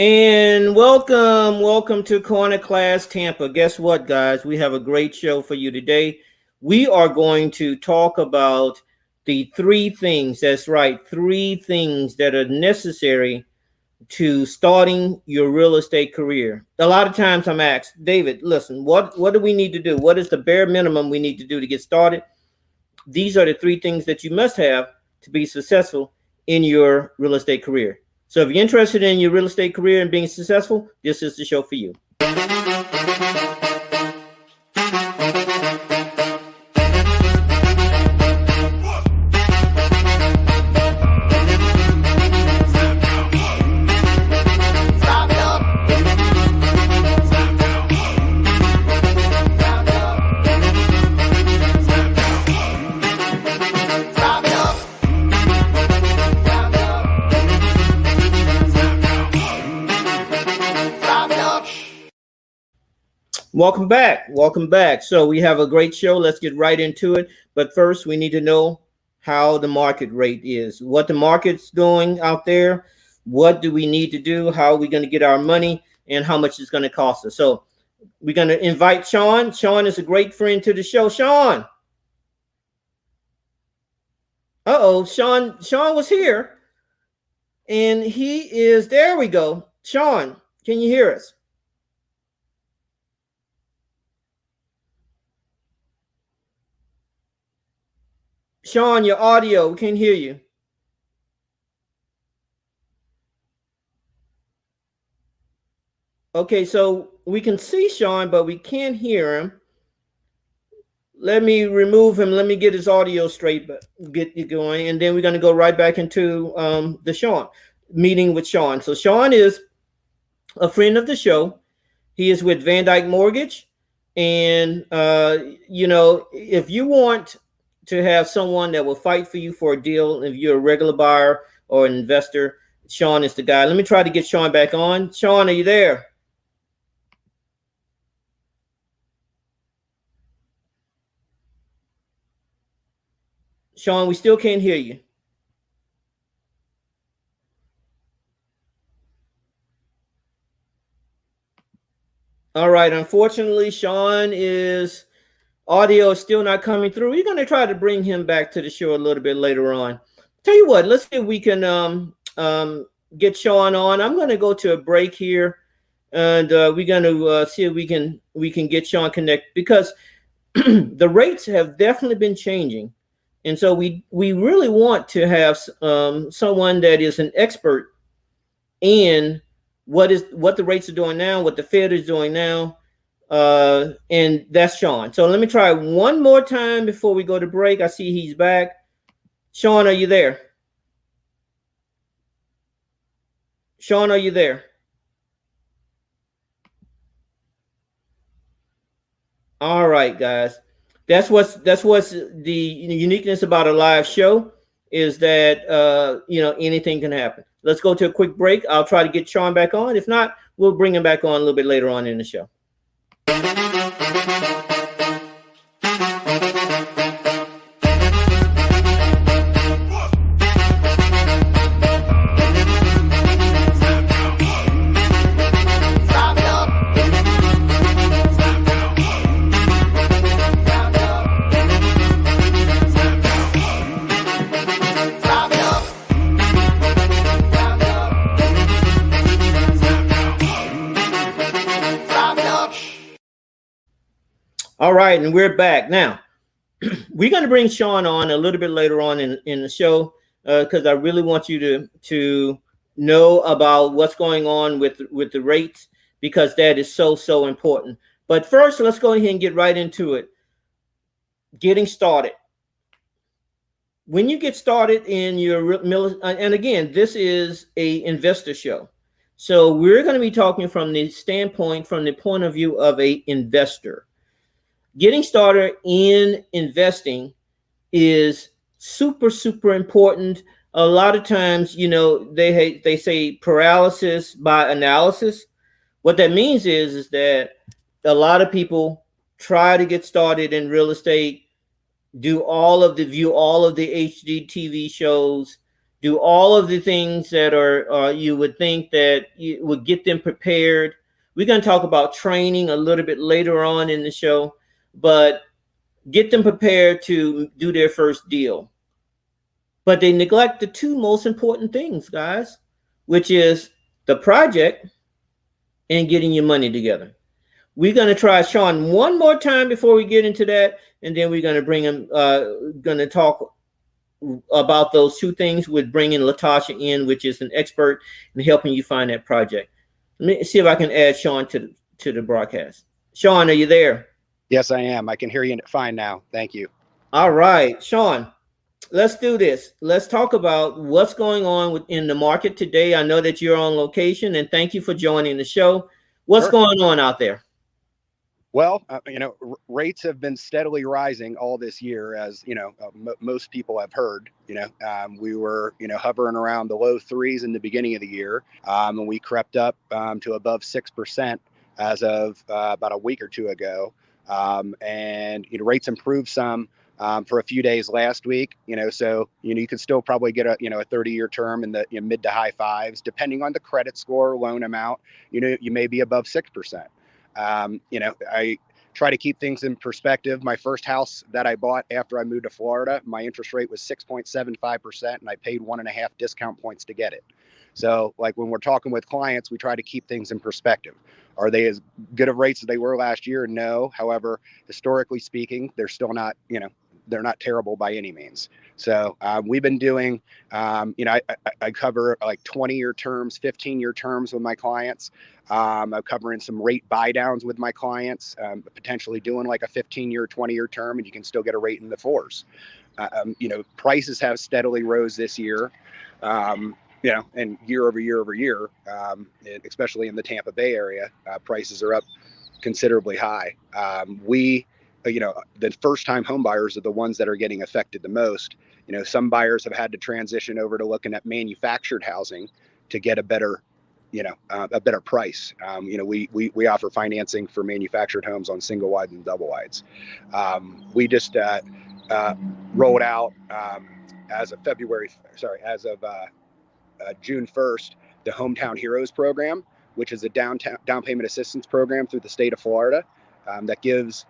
And welcome to Corner Class Tampa. Guess what, guys? We have a great show for you today. We are going to talk about the three things, that's right, three things that are necessary to starting your real estate career. A lot of times I'm asked, David, listen, what do we need to do? What is the bare minimum we need to do to get started? These are the three things that you must have to be successful in your real estate career. So if you're interested in your real estate career and being successful, this is the show for you. Welcome back. Welcome back. So we have a great show. Let's get right into it. But first, we need to know how the market rate is, what the market's doing out there. What do we need to do? How are we going to get our money and how much it's going to cost us? So we're going to invite Sean. Sean is a great friend to the show. Sean. Sean was here. And he is, there we go. Sean, can you hear us? Sean, your audio, we can't hear you. Okay, so we can see Sean, but we can't hear him. Let me remove him. Let me get his audio straight, but get you going. And then we're going to go right back into the Sean meeting with Sean. So Sean is a friend of the show. He is with Van Dyke Mortgage. And, if you want to have someone that will fight for you for a deal, if you're a regular buyer or an investor, Sean is the guy. Let me try to get Sean back on. Sean, are you there? Sean, we still can't hear you. All right. Unfortunately, Sean is audio is still not coming through. We're going to try to bring him back to the show a little bit later on. Tell you what, let's see if we can get Sean on. I'm going to go to a break here, and we're going to see if we can get Sean connected, because the rates have definitely been changing. And so we really want to have someone that is an expert in what the rates are doing now, what the Fed is doing now, and that's Sean. So let me try one more time before we go to break. I see he's back. Sean, are you there? Sean, are you there? All right, guys. That's what's the uniqueness about a live show, is that anything can happen. Let's go to a quick break. I'll try to get Sean back on. If not, we'll bring him back on a little bit later on in the show. All right, and we're back. Now, we're going to bring Sean on a little bit later on in the show, because I really want you to know about what's going on with the rates, because that is so important. But first, let's go ahead and get right into it. Getting started. When you get started in your and again, this is a investor show. So we're going to be talking from the point of view of an investor. Getting started in investing is super important. A lot of times, they say paralysis by analysis. What that means is that a lot of people try to get started in real estate, view all of the HD TV shows, do all of the things that are you would think that you would get them prepared. We're going to talk about training a little bit later on in the show, but get them prepared to do their first deal. But they neglect the two most important things, guys, which is the project and getting your money together. We're going to try Sean one more time before we get into that, and then we're going to bring him, going to talk about those two things with bringing Latasha in, which is an expert in helping you find that project. Let me see if I can add Sean to the broadcast. Sean, are you there? Yes, I am. I can hear you fine now. Thank you. All right, Sean, let's do this. Let's talk about what's going on in the market today. I know that you're on location, and thank you for joining the show. What's Sure. going on out there? Well, rates have been steadily rising all this year, as most people have heard. We were hovering around the low threes in the beginning of the year, and we crept up to above 6% as of about a week or two ago. And rates improved some for a few days last week. So you could still probably get a 30-year term in the mid to high fives, depending on the credit score, loan amount. You may be above 6%. I try to keep things in perspective. My first house that I bought after I moved to Florida, my interest rate was 6.75%, and I paid 1.5 discount points to get it. So, like when we're talking with clients, we try to keep things in perspective. Are they as good of rates as they were last year? No. However, historically speaking, they're still not, they're not terrible by any means. So we've been doing, I cover like 20-year terms, 15-year terms with my clients. I'm covering some rate buy downs with my clients, potentially doing like a 15-year, 20-year term, and you can still get a rate in the fours. Prices have steadily rose this year, and year over year over year, especially in the Tampa Bay area, prices are up considerably high. The first time home buyers are the ones that are getting affected the most. Some buyers have had to transition over to looking at manufactured housing to get a better price. We offer financing for manufactured homes on single wides and double wides. We just rolled out as of June 1st, the Hometown Heroes program, which is a down payment assistance program through the state of Florida that gives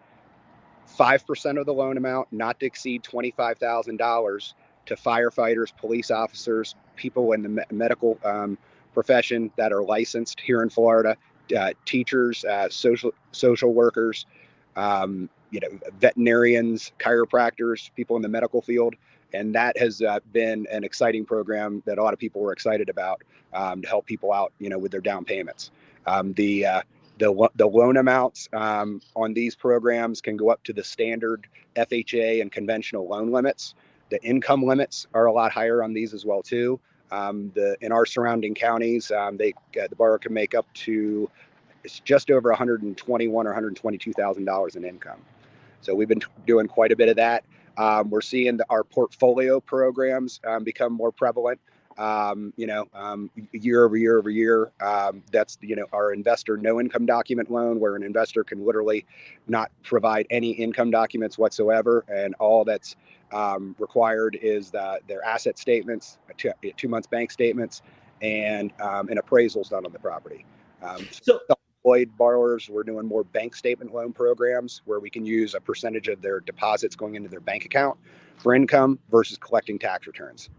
5% of the loan amount, not to exceed $25,000, to firefighters, police officers, people in the medical profession that are licensed here in Florida, teachers, social workers, veterinarians, chiropractors, people in the medical field. And that has been an exciting program that a lot of people were excited about to help people out, with their down payments. The loan amounts on these programs can go up to the standard FHA and conventional loan limits. The income limits are a lot higher on these as well too. In our surrounding counties, the borrower can make up to, it's just over $121,000 or $122,000 in income. So we've been doing quite a bit of that. We're seeing our portfolio programs become more prevalent. Year over year over year. That's our investor no income document loan, where an investor can literally not provide any income documents whatsoever, and all that's required is their asset statements, 2 months bank statements, and an appraisals done on the property. Employed borrowers, we're doing more bank statement loan programs where we can use a percentage of their deposits going into their bank account for income versus collecting tax returns.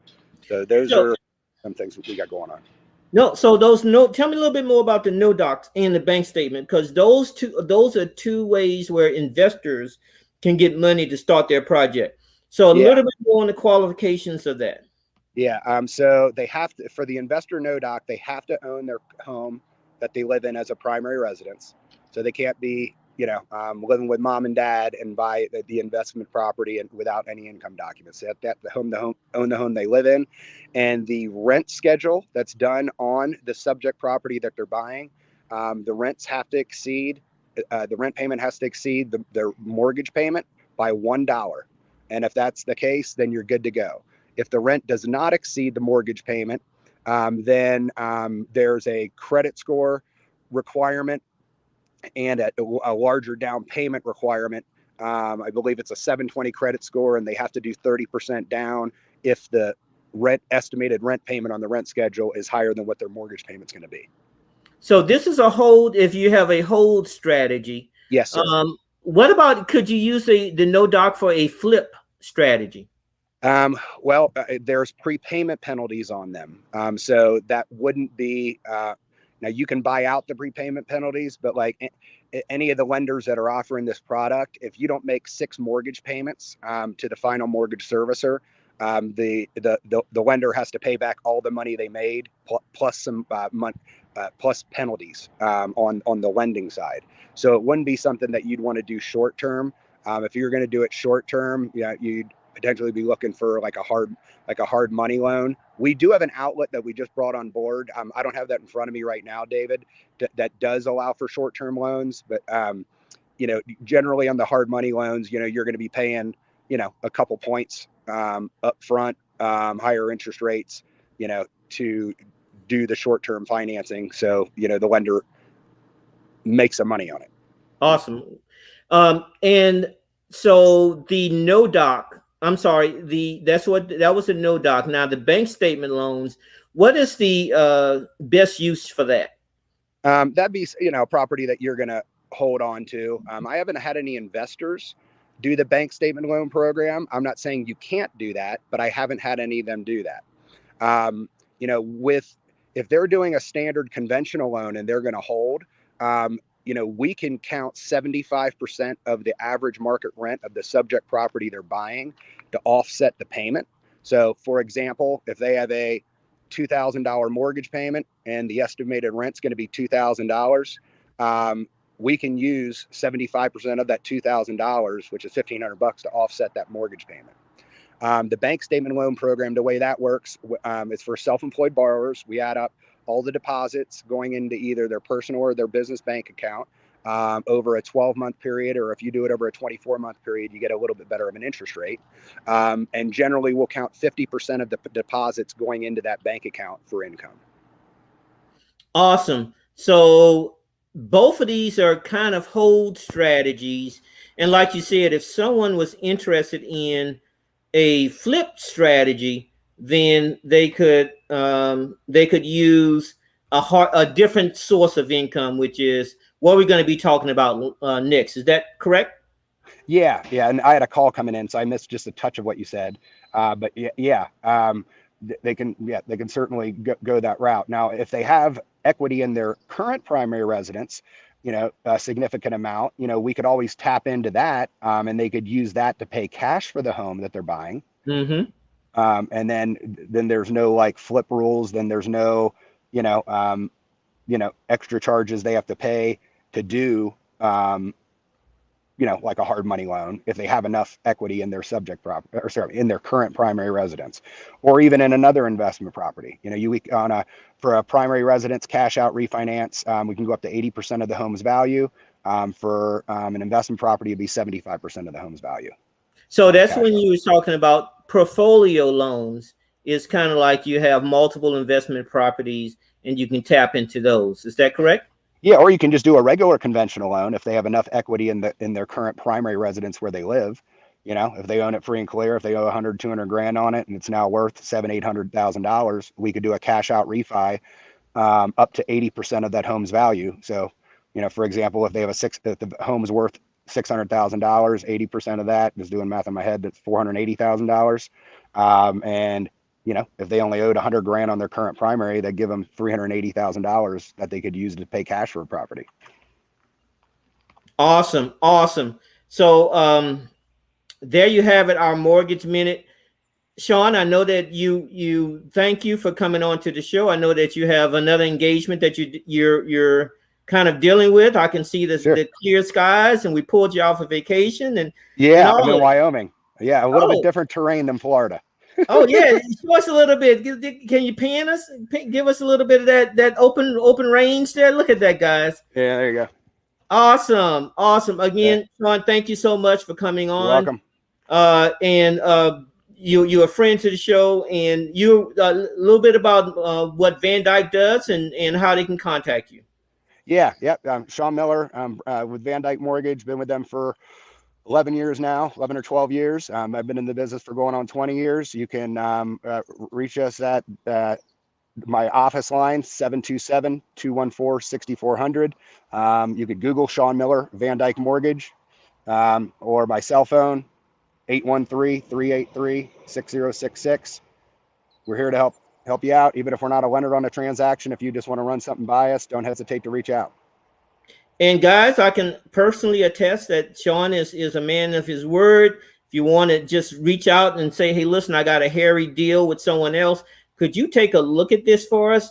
So those are some things we got going on. No, so tell me a little bit more about the no docs and the bank statement, because those are two ways where investors can get money to start their project. So a little bit more on the qualifications of that. Yeah. So they have to, for the investor no doc, they have to own their home that they live in as a primary residence. So they can't be, living with mom and dad and buy the investment property and without any income documents. They have to own the home they live in, and the rent schedule that's done on the subject property that they're buying. The rents have to exceed, the rent payment has to exceed their mortgage payment by $1. And if that's the case, then you're good to go. If the rent does not exceed the mortgage payment, then there's a credit score requirement and a larger down payment requirement. I believe it's a 720 credit score, and they have to do 30% down if the estimated rent payment on the rent schedule is higher than what their mortgage payment's going to be. So this is a hold. If you have a hold strategy, Yes, sir. What about, could you use the no doc for a flip strategy? Well, there's prepayment penalties on them. So that wouldn't be, now you can buy out the prepayment penalties, but like any of the lenders that are offering this product, if you don't make 6 mortgage payments to the final mortgage servicer, the lender has to pay back all the money they made plus some plus penalties on the lending side. So it wouldn't be something that you'd want to do short term. If you're going to do it short term, yeah, you'd potentially be looking for like a hard money loan. We do have an outlet that we just brought on board. I don't have that in front of me right now, David, that does allow for short-term loans, but generally on the hard money loans, you're going to be paying, a couple points up front, higher interest rates, to do the short-term financing. So, the lender makes some money on it. Awesome. And so the no doc, I'm sorry, that was a no doc. Now the bank statement loans, what is the best use for that? That'd be, a property that you're going to hold on to. I haven't had any investors do the bank statement loan program. I'm not saying you can't do that, but I haven't had any of them do that. If they're doing a standard conventional loan and they're going to hold, we can count 75% of the average market rent of the subject property they're buying to offset the payment. So, for example, if they have a $2,000 mortgage payment and the estimated rent's going to be $2,000, we can use 75% of that $2,000, which is $1,500, to offset that mortgage payment. The bank statement loan program, the way that works, is for self-employed borrowers. We add up all the deposits going into either their personal or their business bank account over a 12-month period, or if you do it over a 24-month period, you get a little bit better of an interest rate. And generally, we'll count 50% of the deposits going into that bank account for income. Awesome. So both of these are kind of hold strategies. And like you said, if someone was interested in a flip strategy, then they could use a different source of income, which is what we're going to be talking about next. Is that correct? Yeah. And I had a call coming in, so I missed just a touch of what you said. But yeah. They can certainly go that route. Now, if they have equity in their current primary residence, a significant amount, we could always tap into that, and they could use that to pay cash for the home that they're buying. Mm-hmm. And then there's no like flip rules. Then there's no, extra charges they have to pay to do, like a hard money loan if they have enough equity in their in their current primary residence, or even in another investment property. For a primary residence cash out refinance, we can go up to 80% of the home's value. For an investment property, it'd be 75% of the home's value. So that's when you were talking about portfolio loans. It's kind of like you have multiple investment properties and you can tap into those. Is that correct? Yeah, or you can just do a regular conventional loan if they have enough equity in their current primary residence where they live. If they own it free and clear, if they owe 100, 200 grand on it and it's now worth $700,000-800,000, we could do a cash out refi up to 80% of that home's value. So, for example, if they have if the home's worth $600,000, 80% of that, just doing math in my head, that's $480,000. And if they only owed 100 grand on their current primary, they'd give them $380,000 that they could use to pay cash for a property. Awesome. So there you have it, our mortgage minute. Sean, I know that thank you for coming on to the show. I know that you have another engagement that you're kind of dealing with. I can see the clear skies, and we pulled you off a vacation. I'm in Wyoming. Yeah, a little bit different terrain than Florida. Oh yeah, show us a little bit. Can you pan us? Give us a little bit of that open range there. Look at that, guys. Yeah, there you go. Awesome. Again, Sean, thank you so much for coming on. You're welcome. You're a friend to the show, and you a little bit about what Van Dyke does and how they can contact you. Yeah. Sean Miller with Van Dyke Mortgage. Been with them for 11 years now, 11 or 12 years. I've been in the business for going on 20 years. You can reach us at my office line, 727-214-6400. You could Google Sean Miller, Van Dyke Mortgage, or my cell phone, 813-383-6066. We're here to help you out, even if we're not a lender on a transaction. If you just want to run something by us, don't hesitate to reach out. And guys, I can personally attest that Sean is a man of his word. If you want to just reach out and say, hey, listen, I got a hairy deal with someone else, could you take a look at this for us?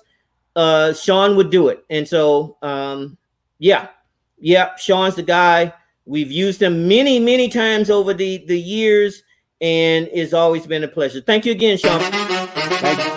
Sean would do it. And so, yeah, Sean's the guy. We've used him many, many times over the years, and it's always been a pleasure. Thank you again, Sean. Thank you.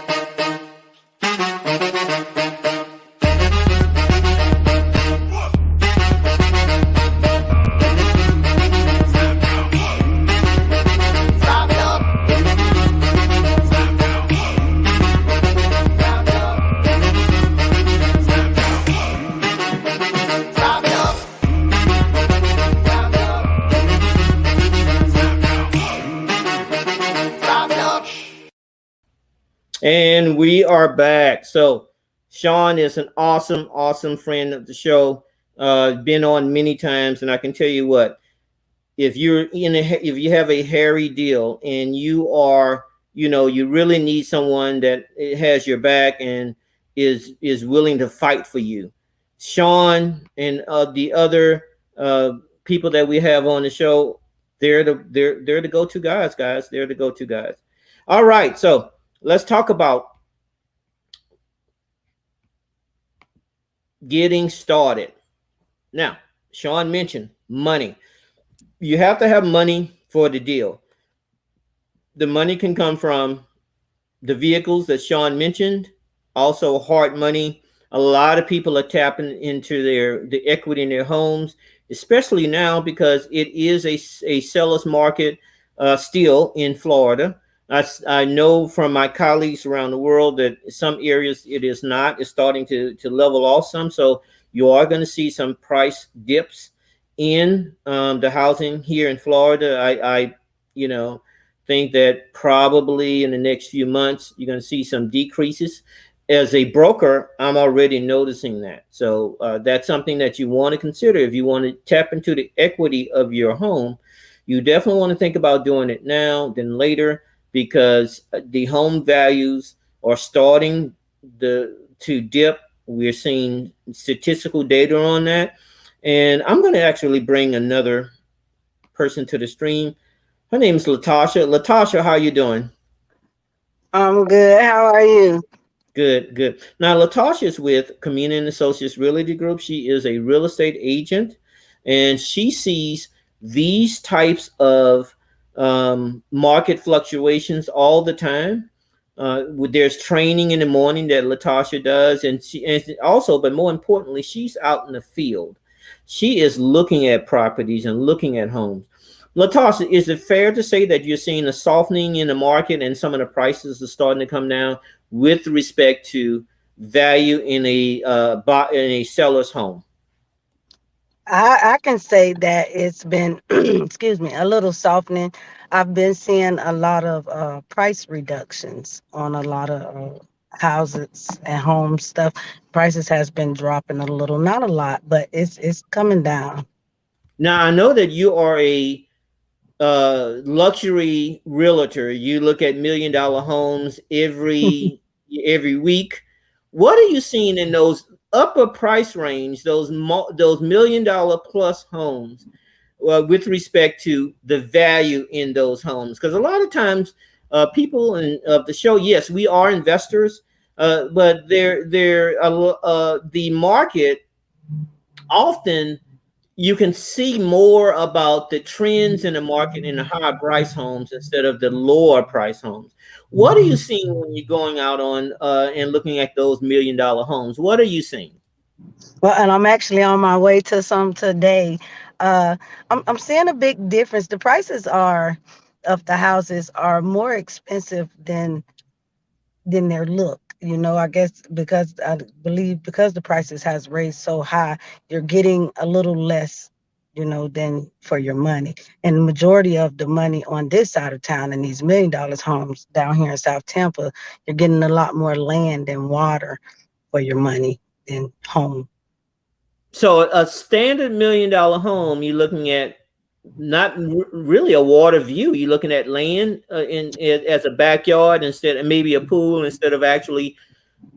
And we are back. So Sean is an awesome, awesome friend of the show. Been on many times, and I can tell you what, if if you have a hairy deal and you are, you really need someone that has your back and is willing to fight for you. Sean and the other people that we have on the show, they're the go-to guys. They're the go-to guys. All right, so let's talk about getting started. Now, Sean mentioned money. You have to have money for the deal. The money can come from the vehicles that Sean mentioned, also hard money. A lot of people are tapping into the equity in their homes, especially now because it is a seller's market still in Florida. I know from my colleagues around the world that some areas it is not. It's starting to level off some. So you are going to see some price dips in the housing here in Florida. I think that probably in the next few months, you're going to see some decreases. As a broker, I'm already noticing that. So that's something that you want to consider. If you want to tap into the equity of your home, you definitely want to think about doing it now than later, because the home values are starting to dip. We're seeing statistical data on that. And I'm going to actually bring another person to the stream. Her name is Latasha. Latasha, how are you doing? I'm good. How are you? Good. Now, Latasha is with Community and Associates Realty Group. She is a real estate agent, and she sees these types of market fluctuations all the time. There's training in the morning that Latasha does, and also, but more importantly, she's out in the field. She is looking at properties and looking at homes. Latasha, is it fair to say that you're seeing a softening in the market and some of the prices are starting to come down with respect to value in a seller's home? I can say that it's been, excuse me, a little softening. I've been seeing a lot of price reductions on a lot of houses and home stuff. Prices has been dropping a little, not a lot, but it's coming down. Now, I know that you are a luxury realtor. You look at $1 million homes every week. What are you seeing in those upper price range, those $1 million plus homes, with respect to the value in those homes? Because a lot of times, people of the show, yes, we are investors, but the market often, you can see more about the trends in the market in the higher price homes instead of the lower price homes. What are you seeing when you're going out on and looking at those $1 million homes? What are you seeing? Well, and I'm actually on my way to some today. Uh, I'm seeing a big difference. The prices are of the houses are more expensive than their look. I guess I believe because the prices has raised so high, you're getting a little less. than for your money. And the majority of the money on this side of town in these $1 million homes down here in South Tampa, you're getting a lot more land and water for your money than home. So a standard $1 million home, you're looking at not really a water view. You're looking at land as a backyard instead, and maybe a pool instead of actually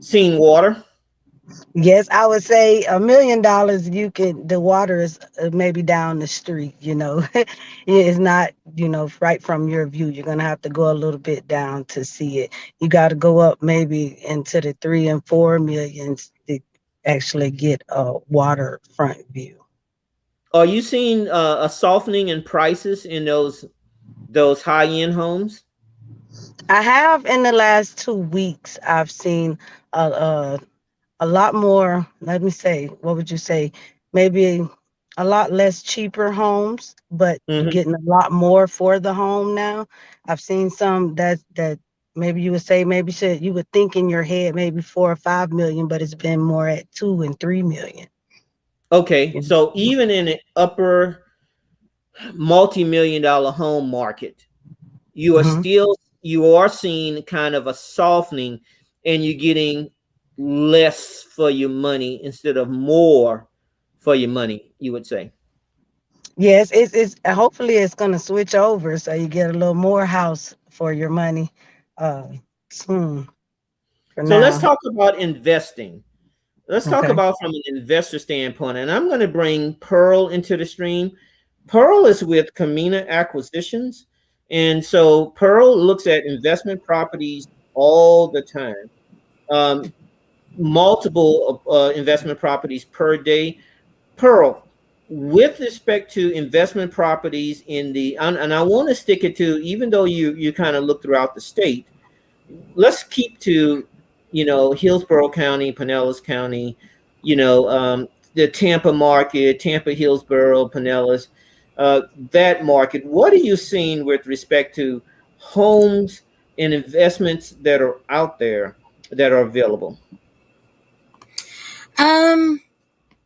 seeing water. Yes, I would say $1 million, the water is maybe down the street, It's not, right from your view. You're going to have to go a little bit down to see it. You got to go up maybe into the 3 and 4 millions to actually get a waterfront view. Are you seeing a softening in prices in those high end homes? I have in the last 2 weeks, I've seen a, a lot more, let me say, what would you say? Maybe a lot less cheaper homes, but you're Hmm. getting a lot more for the home now. I've seen some that maybe you would say maybe you would think in your head maybe 4 or 5 million, but it's been more at 2 and 3 million. Okay, You so even in the upper multi-million-dollar home market, Mhm. you are seeing kind of a softening, and you're getting less for your money instead of more for your money, you would say. Yes, it's hopefully it's gonna switch over so you get a little more house for your money uh soon for So let's now. talk about investing. Let's talk Okay. about from an investor standpoint, and I'm going to bring Pearl into the stream. Pearl is with Camina Acquisitions, and so Pearl looks at investment properties all the time. Um, Multiple investment properties per day. Pearl, with respect to investment properties in and I want to stick it to, even though you kind of look throughout the state, let's keep to, Hillsborough County, Pinellas County, the Tampa market, Tampa, Hillsborough, Pinellas, that market. What are you seeing with respect to homes and investments that are out there that are available? Um,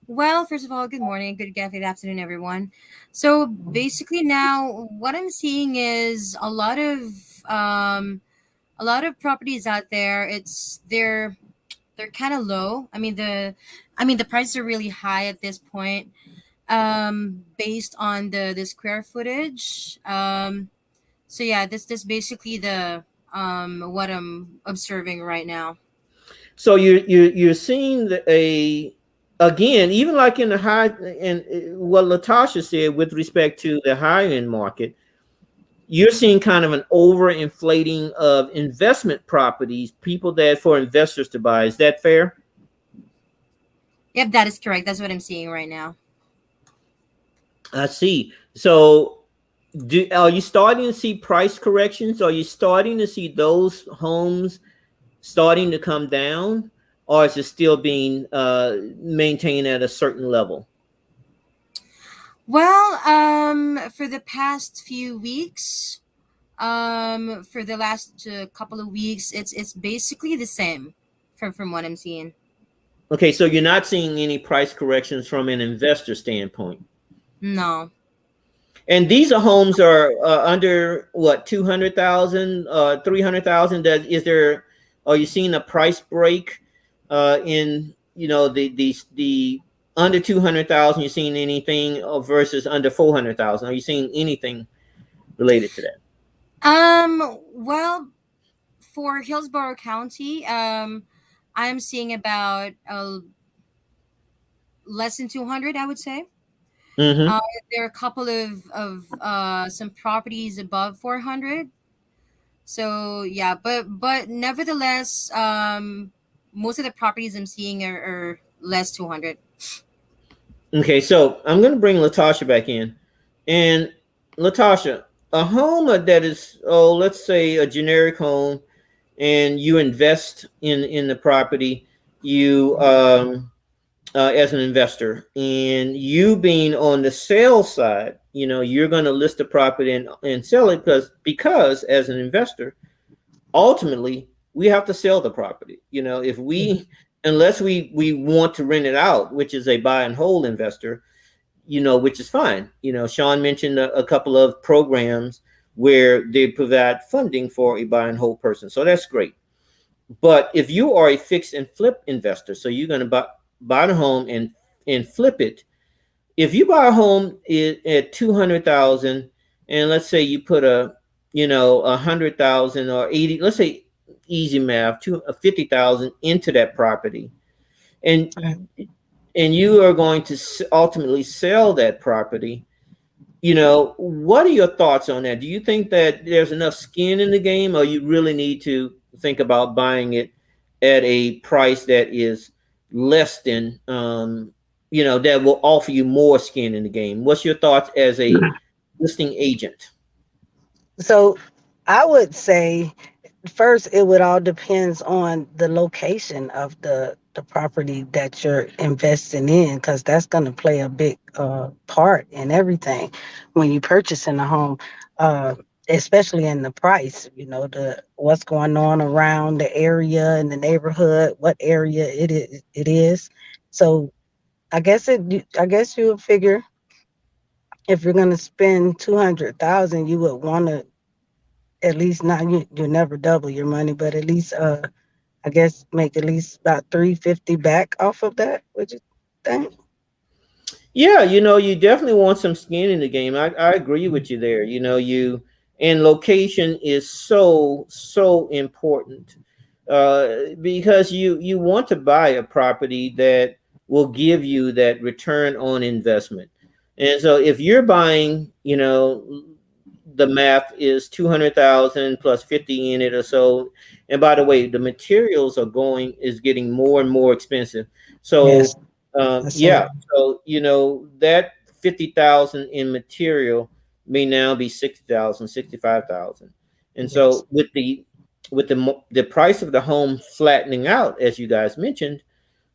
well, first of all, good morning, good afternoon, everyone. So basically, now what I'm seeing is a lot of properties out there. They're kind of low. The prices are really high at this point. Based on the square footage. So yeah, this basically the what I'm observing right now. So you're seeing again, even like in the high, and what Latasha said with respect to the high end market, you're seeing kind of an overinflating of investment properties, people that for investors to buy. Is that fair? Yep, that is correct. That's what I'm seeing right now. I see. So are you starting to see price corrections? Are you starting to see those homes starting to come down, or is it still being maintained at a certain level? Well, for the past few weeks, for the last couple of weeks, it's basically the same, from what I'm seeing. Okay, so you're not seeing any price corrections from an investor standpoint. No. And these are homes are under what, 200,000, 300,000. That is there? Are you seeing a price break in the under 200,000? You seeing anything versus under 400,000? Are you seeing anything related to that? Well, for Hillsborough County, I'm seeing about less than 200, I would say. Mm-hmm. Uh, there are a couple of some properties above 400. So yeah, but nevertheless, most of the properties I'm seeing are less 200. Okay, so I'm going to bring Latasha back in. And Latasha, a home that is, oh, let's say a generic home, and you invest in the property, you as an investor, and you being on the sales side, you're going to list the property and sell it because as an investor, ultimately we have to sell the property. If we unless we want to rent it out, which is a buy and hold investor, which is fine. Sean mentioned a couple of programs where they provide funding for a buy and hold person. So that's great. But if you are a fix and flip investor, so you're going to buy the home and flip it. If you buy a home at 200,000, and let's say you put 100,000 or 80, let's say easy math, 50,000 into that property, and and you are going to ultimately sell that property. What are your thoughts on that? Do you think that there's enough skin in the game, or you really need to think about buying it at a price that is less than, that will offer you more skin in the game? What's your thoughts as a listing agent? So I would say first it would all depends on the location of the property that you're investing in, because that's going to play a big part in everything when you purchasing a home, uh, especially in the price. The what's going on around the area and the neighborhood, what area it is. So I guess you would figure if you're going to spend 200,000, you would want to at least not you never double your money, but at least I guess make at least about 350 back off of that. Would you think? Yeah, you definitely want some skin in the game. I agree with you there. And location is so important, because you want to buy a property that will give you that return on investment. And so if you're buying, the math is 200,000 plus 50 in it or so. And by the way, the materials is getting more and more expensive. Yes, So that's yeah, all. so that 50,000 in material may now be 60,000, 65,000. And Yes, so with the price of the home flattening out, as you guys mentioned,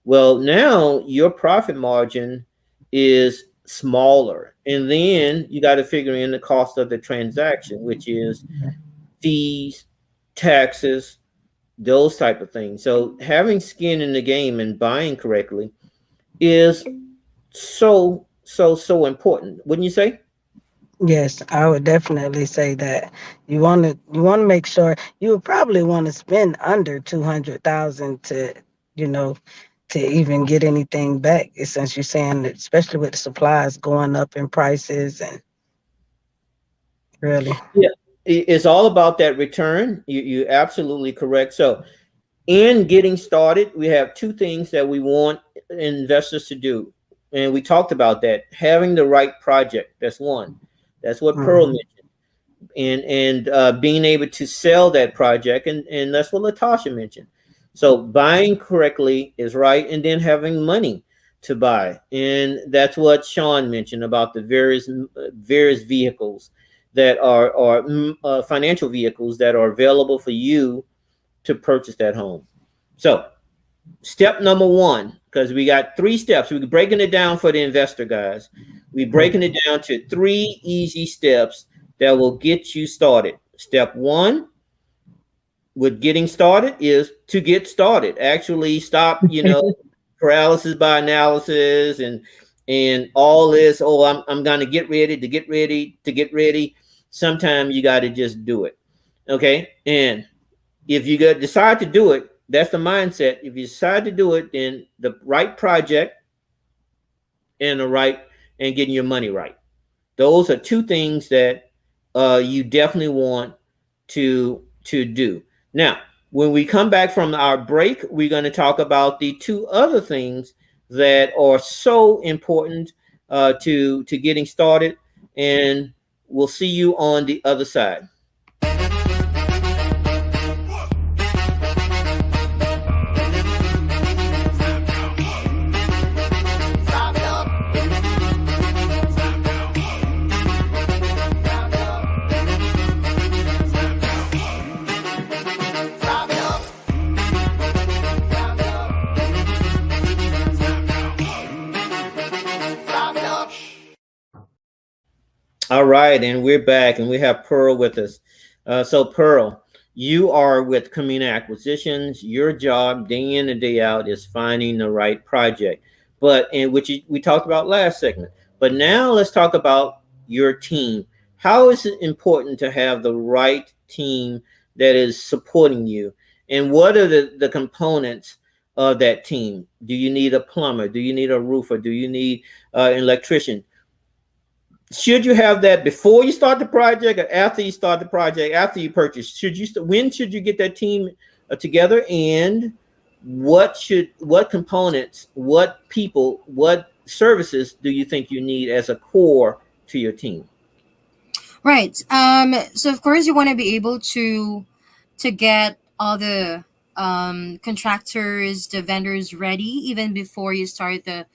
well, now your profit margin is smaller. And then you got to figure in the cost of the transaction, which is fees, taxes, those type of things. So having skin in the game and buying correctly is so important, wouldn't you say? yes, I would definitely say that you want to make sure you would probably want to spend under 200,000 to you know to even get anything back. Since you're saying that, especially with the supplies going up in prices, and really, Yeah, it's all about that return. You're absolutely correct. So in getting started, we have two things that we want investors to do. And we talked about that. Having the right project. That's one. That's what Pearl mhm, mentioned. And being able to sell that project. And that's what Latasha mentioned. So buying correctly is right. And then having money to buy. And that's what Sean mentioned about the various vehicles that are financial vehicles that are available for you to purchase that home. So, step number one, because we got three steps. We're breaking it down for the investor, guys. We're breaking it mhm. down to three easy steps that will get you started. Step one with getting started is to get started. Actually, stop, paralysis by analysis and all this. Oh, I'm gonna get ready to get ready to get ready. Sometimes you got to just do it. Okay, and if you decide to do it, that's the mindset. If you decide to do it, then the right project and the right and getting your money right. Those are two things that you definitely want to do. Now, when we come back from our break, we're going to talk about the two other things that are so important to getting started, and we'll see you on the other side. All right, and we're back, and we have Pearl with us. So, Pearl, you are with Community Acquisitions. Your job, day in and day out, is finding the right project. But and which we talked about last segment. But now let's talk about your team. How is it important to have the right team that is supporting you? And what are the components of that team? Do you need a plumber? Do you need a roofer? Do you need an electrician? Should you have that before you start the project or after you start the project, after you purchase? When should you get that team together? And what components, what people, what services do you think you need as a core to your team? Right. So of course you want to be able to get all the contractors, the vendors ready even before you start the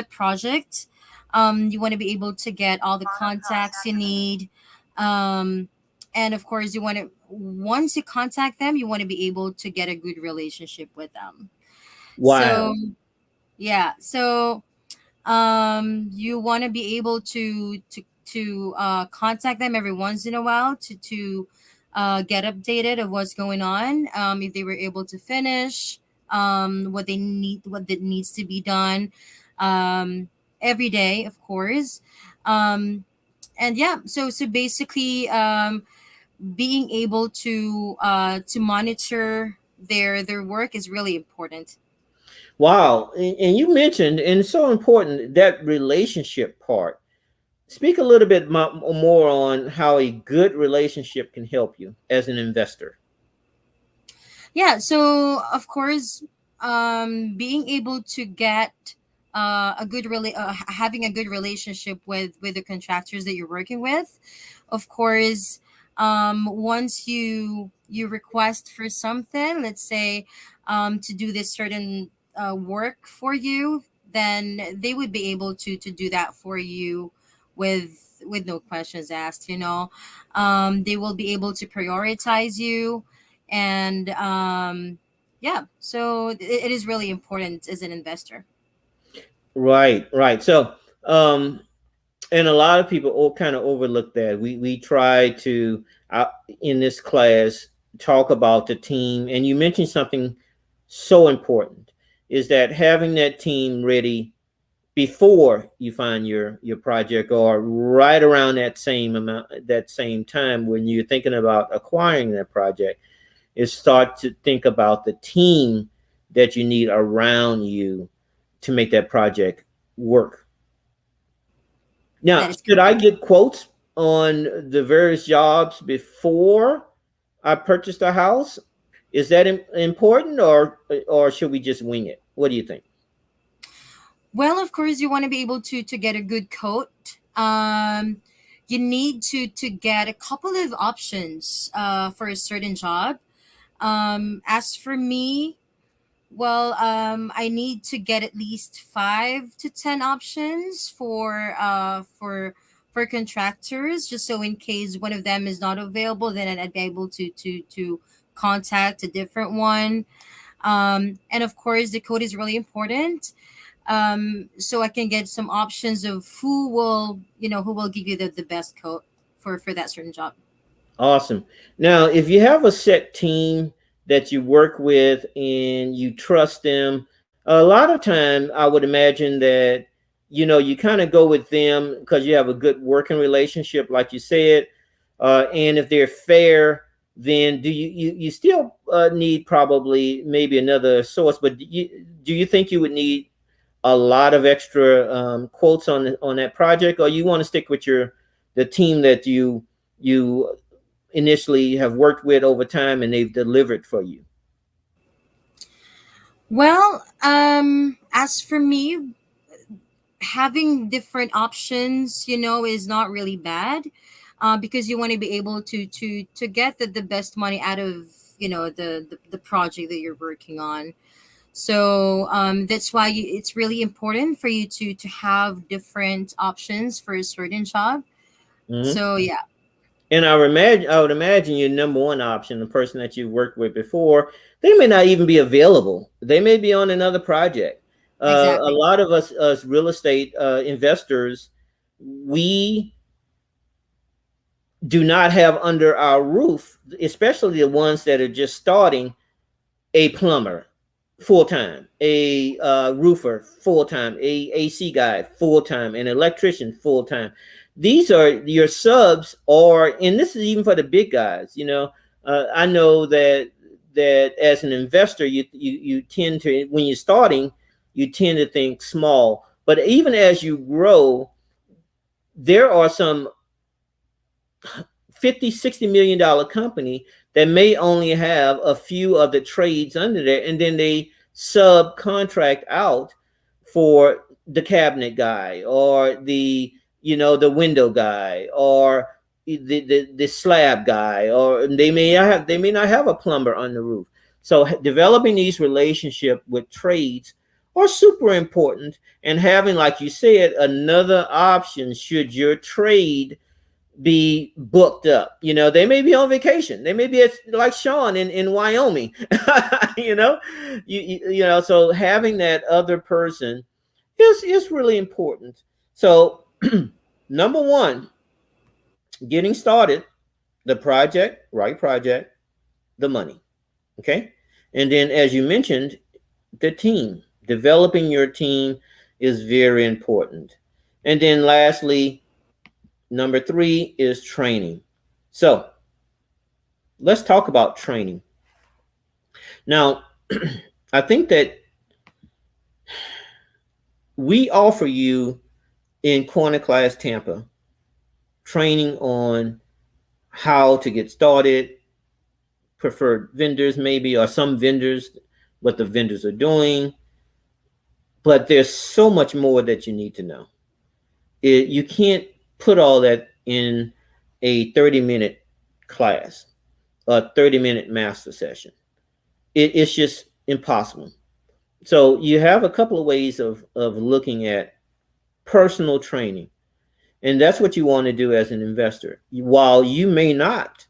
project. You want to be able to get all the contacts you need. Um, and of course you want to, once you contact them, you want to be able to get a good relationship with them. Wow. So yeah. So you want to be able to contact them every once in a while to get updated of what's going on, if they were able to finish what they need, what that needs to be done, um, every day, of course. um, and yeah, so basically, being able to monitor their work is really important. Wow. And you mentioned, and it's so important, that relationship part. Speak a little bit more on how a good relationship can help you as an investor. Yeah, so of course, being able to get having a good relationship with the contractors that you're working with, of course. Once you request for something, let's say, to do this certain work for you, then they would be able to do that for you with no questions asked. They will be able to prioritize you, and yeah, so it is really important as an investor. Right, right. So, and a lot of people kind of overlook that. We try to in this class talk about the team, and you mentioned something so important is that having that team ready before you find your project or right around that same amount, that same time when you're thinking about acquiring that project, is start to think about the team that you need around you to make that project work. That Now, is should I correct. get quotes on the various jobs before I purchase the house? Is that important, or should we just wing it? What do you think? Well, of course, you want to be able to get a good coat. You need to get a couple of options for a certain job. As for me, well, I need to get at least 5 to 10 options for contractors, just so in case one of them is not available, then I'd be able to contact a different one. And of course, the code is really important. So I can get some options of who will give you the best code for that certain job. Awesome. Now, if you have a set team that you work with and you trust them, a lot of time I would imagine that you kind of go with them because you have a good working relationship, like you said. And if they're fair, then do you still need probably maybe another source? But do you think you would need a lot of extra quotes on that project, or you want to stick with the team that you initially have worked with over time and they've delivered for you? Well, as for me, having different options, is not really bad, because you want to be able to get the best money out of the project that you're working on. So that's why it's really important for you to have different options for a certain job. Hmm. So yeah, And I would imagine your number one option, the person that you've worked with before, they may not even be available. They may be on another project. A exactly. lot of us real estate investors, we do not have under our roof, especially the ones that are just starting, a plumber. full time, a roofer full time, a AC guy full time, an electrician full time. These are your subs, or and this is even for the big guys. You know, I know that as an investor, you tend to, when you're starting, you tend to think small. But even as you grow, there are some 50, $60 million company that may only have a few of the trades under there, and then they subcontract out for the cabinet guy, or the, the window guy, or the slab guy, or they may not have a plumber on the roof. So developing these relationship with trades are super important, and having, like you said, another option should your trade be booked up. They may be on vacation. They may be like Sean in Wyoming. you know, so having that other person is really important. So number one, getting started, the right project, the money. Okay. And then, as you mentioned, the team, developing your team is very important. And then lastly, number three is training. So let's talk about training. Now, I think that we offer you in Corner Class Tampa training on how to get started, preferred vendors, maybe, or some vendors, what the vendors are doing. But there's so much more that you need to know. You can't put all that in a 30-minute class, a 30-minute master session. It's just impossible. So you have a couple of ways of looking at personal training. And that's what you want to do as an investor. While you may not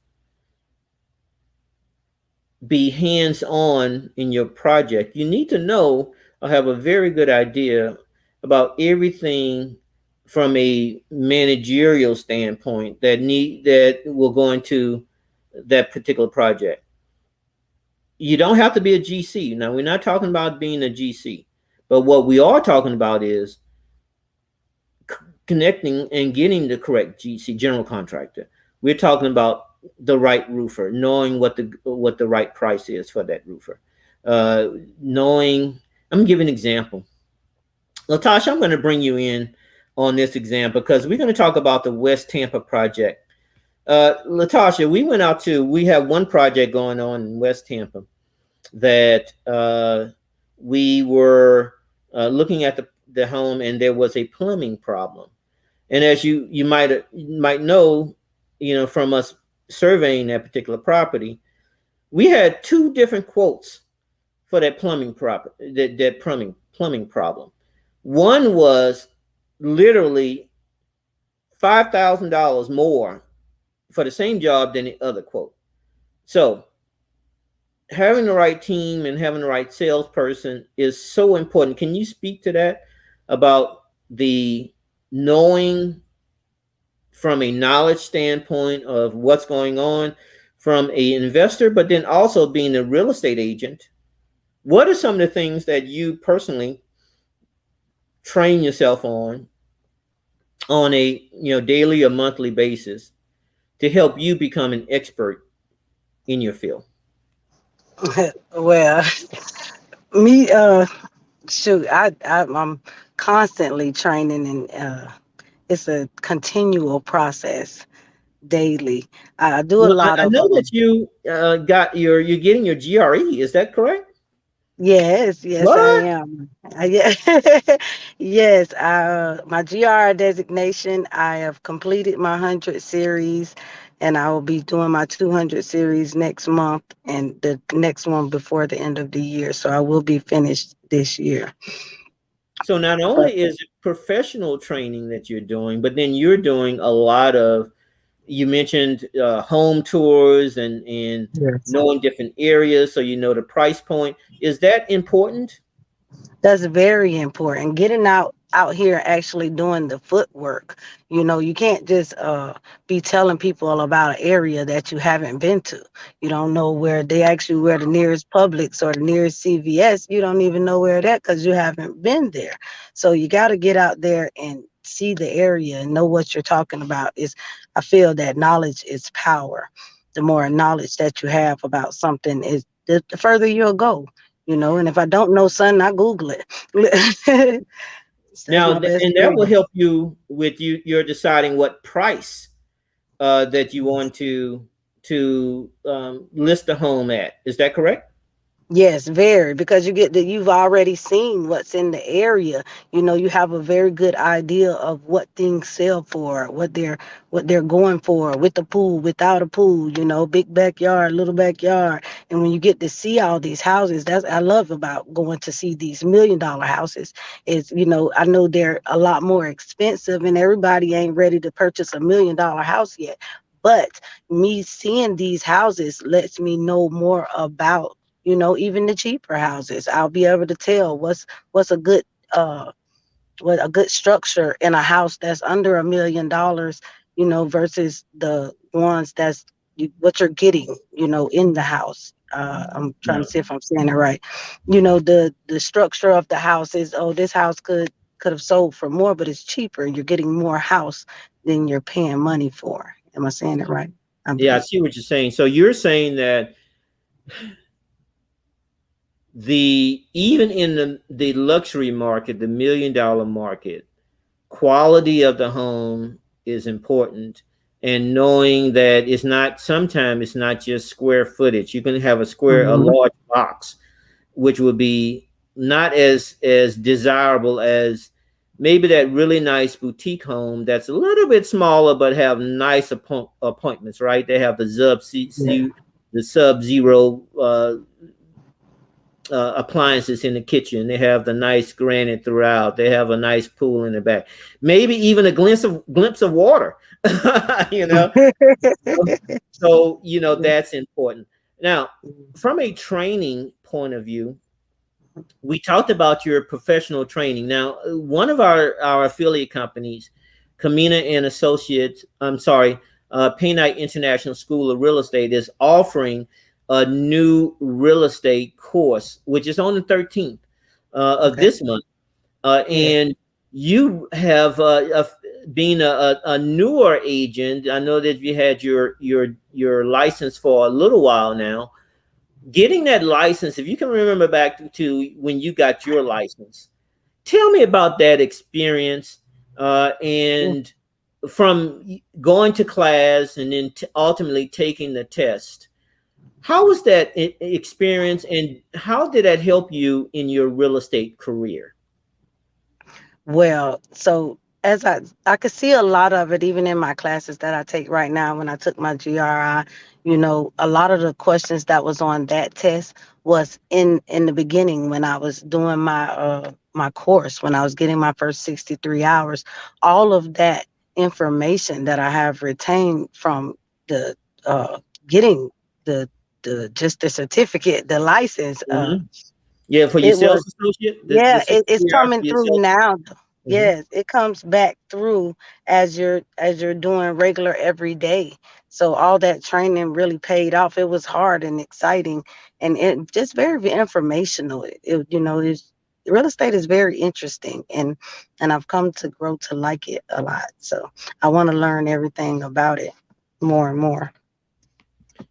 be hands-on in your project, you need to know or have a very good idea about everything from a managerial standpoint that will go into that particular project. You don't have to be a GC. Now, we're not talking about being a GC, but what we are talking about is connecting and getting the correct GC, general contractor. We're talking about the right roofer, knowing what the right price is for that roofer. Knowing, I'm gonna give an example. Latasha, I'm going to bring you in on this example because we're going to talk about the West Tampa project. Latasha, we have one project going on in West Tampa that we were looking at the home, and there was a plumbing problem. And as you might know, from us surveying that particular property, we had two different quotes for that plumbing problem. One was literally $5,000 more for the same job than the other quote. So having the right team and having the right salesperson is so important. Can you speak to that, about the knowing from a knowledge standpoint of what's going on from an investor, but then also being a real estate agent? What are some of the things that you personally train yourself on a daily or monthly basis to help you become an expert in your field? Well, me, shoot, I'm constantly training, and it's a continual process daily. I do a Well, lot I of know that you you're getting your GRE. Is that correct? Yes, I What? am. Yeah, yes. My GR designation. I have completed my 100 series, and I will be doing my 200 series next month, and the next one before the end of the year. So I will be finished this year. So not But only is it professional training that you're doing, but then you're doing a lot of, you mentioned home tours and yes. knowing different areas, so you know the price point. Is that important? That's very important. Getting out here actually doing the footwork. You know, you can't just be telling people about an area that you haven't been to. You don't know where the nearest Publix or the nearest CVS. You don't even know where that because you haven't been there. So you got to get out there and see the area and know what you're talking about. Is I feel that knowledge is power. The more knowledge that you have about something is the further you'll go. You know, and if I don't know something, I Google it. That's Now, my best and that will friend. help you with you're deciding what price that you want to list the home at. Is that correct? Yes, very, because you've already seen what's in the area. You know, you have a very good idea of what things sell for, what they're going for with the pool, without a pool, you know, big backyard, little backyard. And when you get to see all these houses, that's I love about going to see these $1 million houses is, you know, I know they're a lot more expensive and everybody ain't ready to purchase a $1 million house yet. But me seeing these houses lets me know more about, you know, even the cheaper houses. I'll be able to tell what's a good uh what a good structure in a house that's under $1 million, you know, versus the ones what you're getting, you know, in the house. I'm trying to No. see if I'm saying it right. You know, the structure of the house is, oh, this house could have sold for more, but it's cheaper. You're getting more house than you're paying money for. Am I saying it right? I Yeah, I believe. see what you're saying. So you're saying that the even in the luxury market, the $1 million market, quality of the home is important, and knowing that it's not sometimes it's not just square footage. You can have a Mhm. large box, which would be not as desirable as maybe that really nice boutique home that's a little bit smaller but have nice appointments, right? They have Yeah. the sub zero appliances in the kitchen. They have the nice granite throughout. They have a nice pool in the back. Maybe even a glimpse of water. you know, so that's important. Now, from a training point of view, we talked about your professional training. Now, one of our affiliate companies, Kamina and Associates, I'm sorry, Paynight International School of Real Estate, is offering a new real estate course, which is on the 13th of Okay. this month. Yeah. And you have being a newer agent. I know that you had your license for a little while now. Getting that license, if you can remember back to when you got your license, tell me about that experience, and from going to class and then ultimately taking the test. How was that experience, and how did that help you in your real estate career? Well, so as I could see a lot of it even in my classes that I take right now when I took my GRI, you know, a lot of the questions that was on that test was in the beginning when I was doing my course, when I was getting my first 63 hours, all of that information that I have retained from the getting the the certificate, the license, Mhm. Yeah, for your it sales was associate, the yeah, it's 63 hours coming for your through sales. now. Mhm. Yes, it comes back through as you're doing regular every day. So all that training really paid off. It was hard and exciting, and it just very informational. You know, real estate is very interesting, and I've come to grow to like it a lot. So I want to learn everything about it more and more.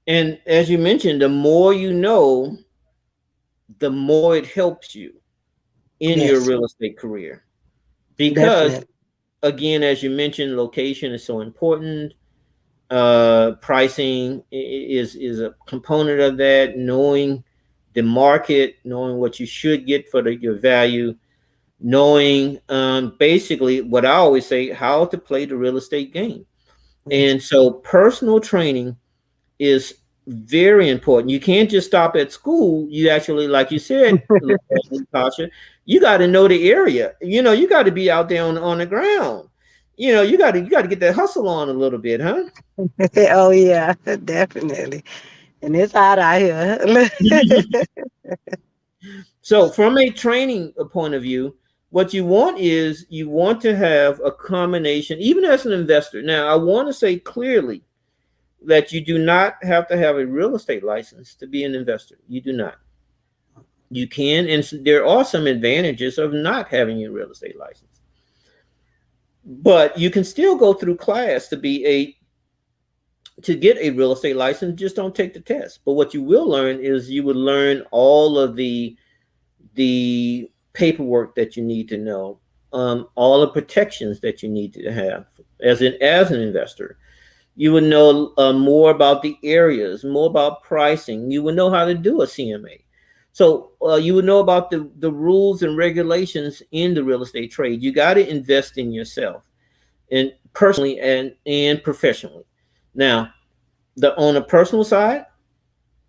And as you mentioned, the more you know, the more it helps you in your Yes, real estate career. Because, definitely. again, as you mentioned, location is so important. Pricing is a component of that. Knowing the market, knowing what you should get for your value, knowing basically what I always say, how to play the real estate game. Yes. And so personal training is very important. You can't just stop at school. You actually, like you said, Tasha, you got to know the area. You got to be out there on the ground. You got to get that hustle on a little bit, huh? Oh yeah, definitely. And it's hot out here. So from a training point of view, what you want is you want to have a combination, even as an investor. Now, I want to say clearly that you do not have to have a real estate license to be an investor. You do not. You can, and there are some advantages of not having a real estate license. But you can still go through class to get a real estate license. Just don't take the test. But what you will learn is you would learn all of the paperwork that you need to know, all the protections that you need to have as an investor. You would know more about the areas, more about pricing. You would know how to do a CMA. So you would know about the rules and regulations in the real estate trade. You got to invest in yourself, and personally and professionally. Now, on a personal side,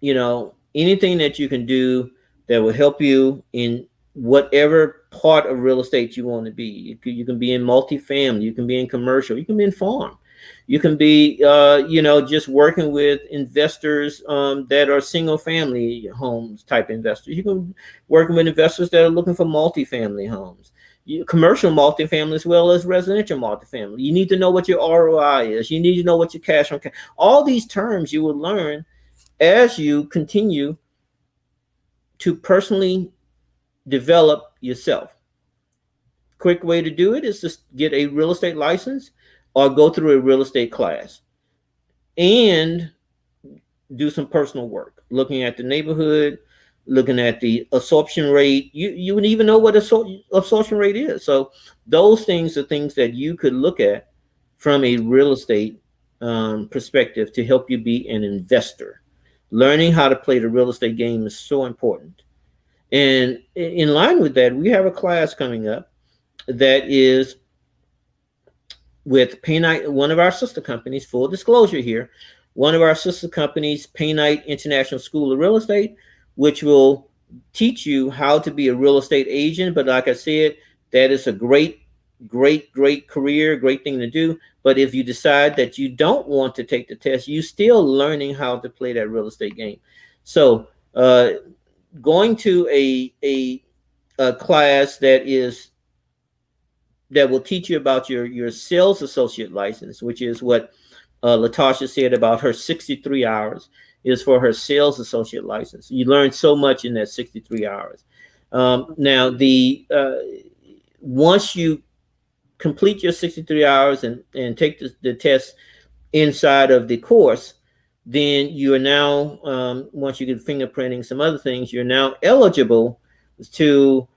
anything that you can do that will help you in whatever part of real estate you want to be. You can be in multifamily, you can be in commercial, you can be in farm, you can be just working with investors that are single family homes type investors. You can work with investors that are looking for multifamily homes, commercial multifamily as well as residential multifamily. You need to know what your ROI is. You need to know what your cash on cash. All these terms you will learn as you continue to personally develop yourself. Quick way to do it is to get a real estate license or go through a real estate class and do some personal work, looking at the neighborhood, looking at the absorption rate. You would even know what absorption rate is. So those things are things that you could look at from a real estate perspective to help you be an investor. Learning how to play the real estate game is so important. And in line with that, we have a class coming up that is with Paynite, one of our sister companies. Full disclosure here, one of our sister companies, Paynite International School of Real Estate, which will teach you how to be a real estate agent. But like I said, that is a great career, great thing to do. But if you decide that you don't want to take the test, you're still learning how to play that real estate game. So going to a class that will teach you about your sales associate license, which is what Latasha said about her 63 hours is for her sales associate license. You learn so much in that 63 hours. Now, once you complete your 63 hours and take the test inside of the course, then you are now, once you get fingerprinting, some other things, you're now eligible to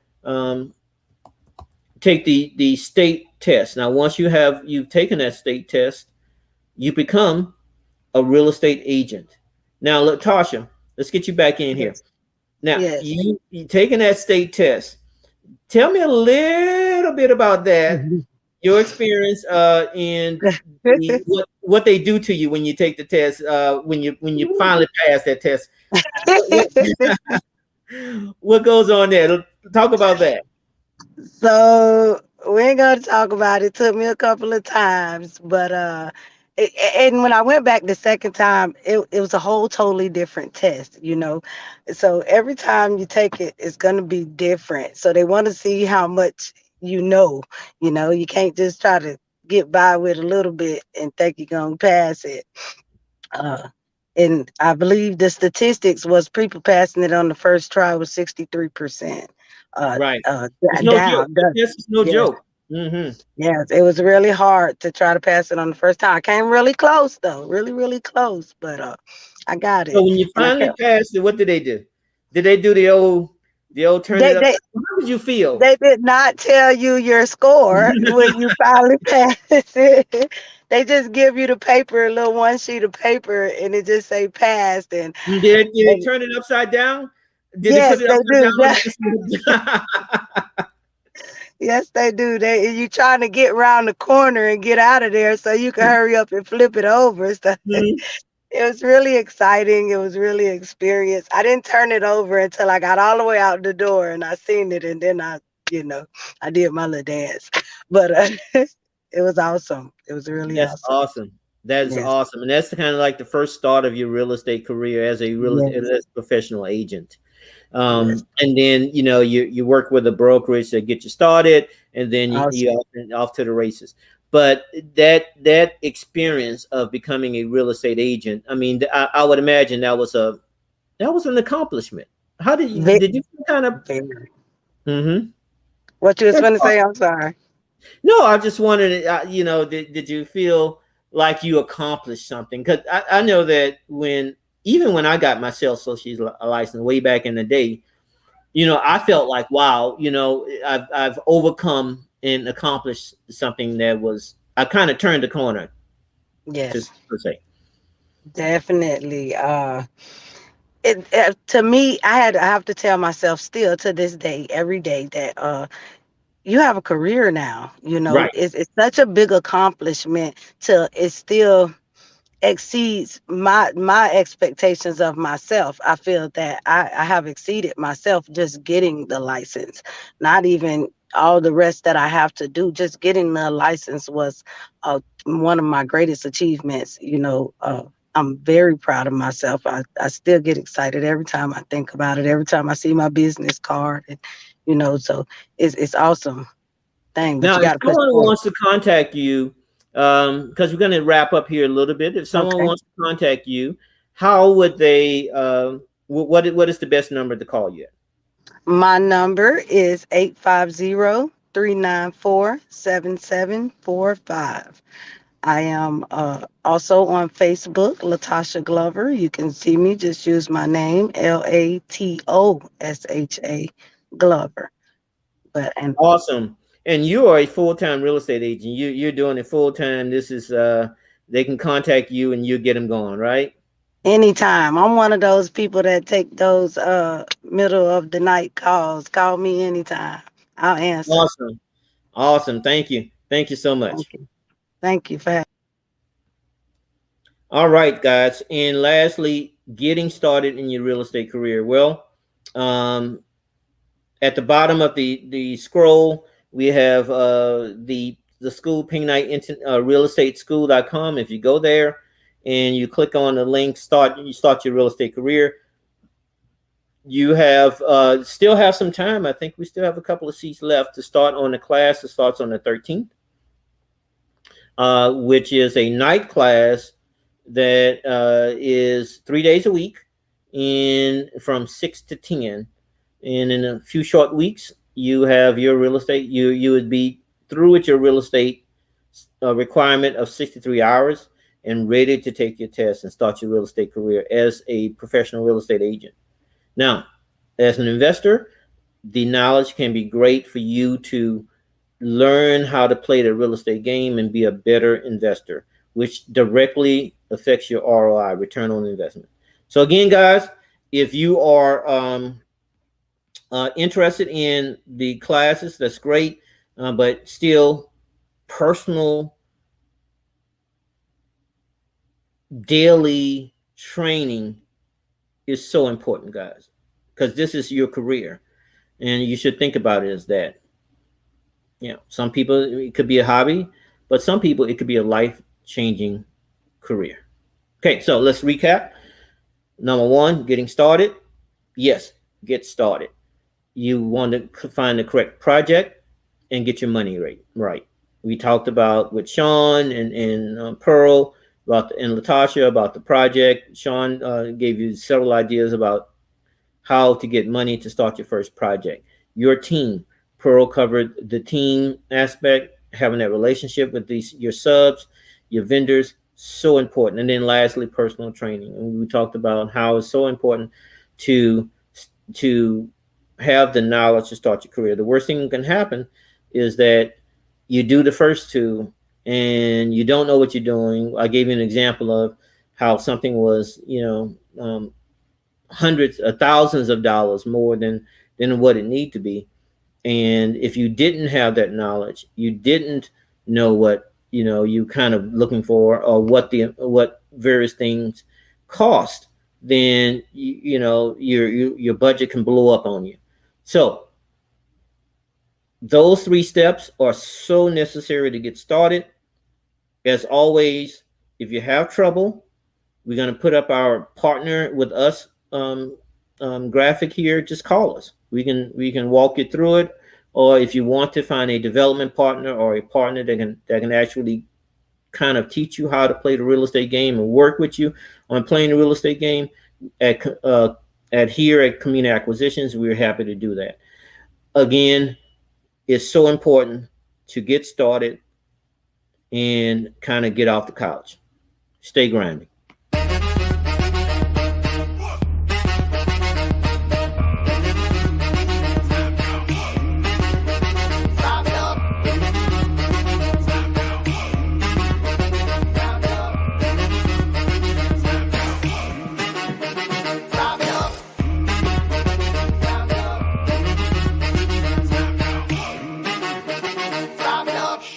take the state test. Now, once you've taken that state test, you become a real estate agent. Now, Latasha, let's get you back in here. Now, Yes. you taking that state test. Tell me a little bit about that, your experience, and what they do to you when you take the test, when you finally pass that test. What goes on there? Talk about that. So we ain't gonna talk about it. It took me a couple of times, but and when I went back the second time, it was a whole totally different test. So every time you take it, it's gonna be different. So they want to see how much you know. You can't just try to get by with a little bit and think you're gonna pass it. Uh, and I believe the statistics was people passing it on the first try was 63%. Right. It's no joke. Down. This is no Yes, joke. Mm-hmm. yes. It was really hard to try to pass it on the first time. I came really close though, really, really close, but I got So it. when you And I finally kept passed it, what did they do? Did they do the old turn they it up? they How did you feel? they did not tell you your score when you finally pass it. They just give you the paper, a little one sheet of paper, and it just say passed. And, Did they and turn it upside down? Did they put yes, it they upside do. down on this? Yes, they do. You trying to get around the corner and get out of there so you can hurry up and flip it over. So Mhm. it was really exciting. It was really experience. I didn't turn it over until I got all the way out the door and I seen it, and then I did my little dance. But it was awesome. It was really That's awesome. awesome. That is Yes, awesome, and that's kind of like the first start of your real estate career as a yes, as a professional agent. Yes. And then you work with a brokerage that get you started, and then you Awesome. off to the races. But that experience of becoming a real estate agent, I mean, I would imagine that was an accomplishment. How Very, did you kind of? very. Mm-hmm. What you was going to say? I'm sorry. No, I just wanted, did you feel like you accomplished something? Because I know that even when I got my sales associate's license way back in the day, I felt like, wow, I've overcome and accomplished something that was, I kind of turned the corner, Yes, per se. definitely. To me, I have to tell myself still to this day, every day, that you have a career now. Right. It's such a big accomplishment to it still exceeds my expectations of myself. I feel that I have exceeded myself just getting the license, not even all the rest that I have to do. Just getting the license was one of my greatest achievements. I'm very proud of myself. I still get excited every time I think about it, every time I see my business card. So it's awesome thing, but Now, you if got to push someone forward. wants to contact you, because we're going to wrap up here a little bit. If someone Okay. wants to contact you, how would they? What is the best number to call you? My number is 850-394-7745. I am also on Facebook, Latasha Glover. You can see me. Just use my name, Latosha Glover. And Awesome. And you are a full-time real estate agent. You're doing it full-time. This is they can contact you and you get them going, right? anytime, I'm one of those people that take those middle of the night calls. Call me anytime. I'll answer. Awesome. Awesome. Thank you. Thank you so Thank much. you. Thank you for having. All right, guys. And lastly, getting started in your real estate career. Well, um, at the bottom of the scroll, we have the school Ping Night real estate school.com. If you go there and you click on the link, you start your real estate career. You have still have some time. I think we still have a couple of seats left to start on the class that starts on the 13th, which is a night class that is 3 days a week in from 6 to 10. And in a few short weeks, you have your real estate. You would be through with your real estate requirement of 63 hours and ready to take your test and start your real estate career as a professional real estate agent. Now, as an investor, the knowledge can be great for you to learn how to play the real estate game and be a better investor, which directly affects your ROI, return on investment. So again, guys, if you are interested in the classes, that's great. But still, personal daily training is so important, guys, because this is your career, and you should think about it as that. Some people it could be a hobby, but some people it could be a life-changing career. Okay, so let's recap. Number one, getting started. Yes, get started. You want to find the correct project and get your money right. We talked about with Sean and Pearl and Latasha about the project. Sean gave you several ideas about how to get money to start your first project. Your team. Pearl covered the team aspect, having that relationship with your subs, your vendors, so important. And then lastly, personal training. And we talked about how it's so important to to have the knowledge to start your career. The worst thing that can happen is that you do the first two and you don't know what you're doing. I gave you an example of how something was, hundreds of thousands of dollars more than what it need to be. And if you didn't have that knowledge, you didn't know what you kind of looking for, or what various things cost, then your budget can blow up on you. So those three steps are so necessary to get started. As always, if you have trouble, we're going to put up our partner with us graphic here, just call us. We can walk you through it. Or if you want to find a development partner or a partner that can actually kind of teach you how to play the real estate game and work with you on playing the real estate game at here at Community Acquisitions, we're happy to do that. Again, it's so important to get started and kind of get off the couch. Stay grinding.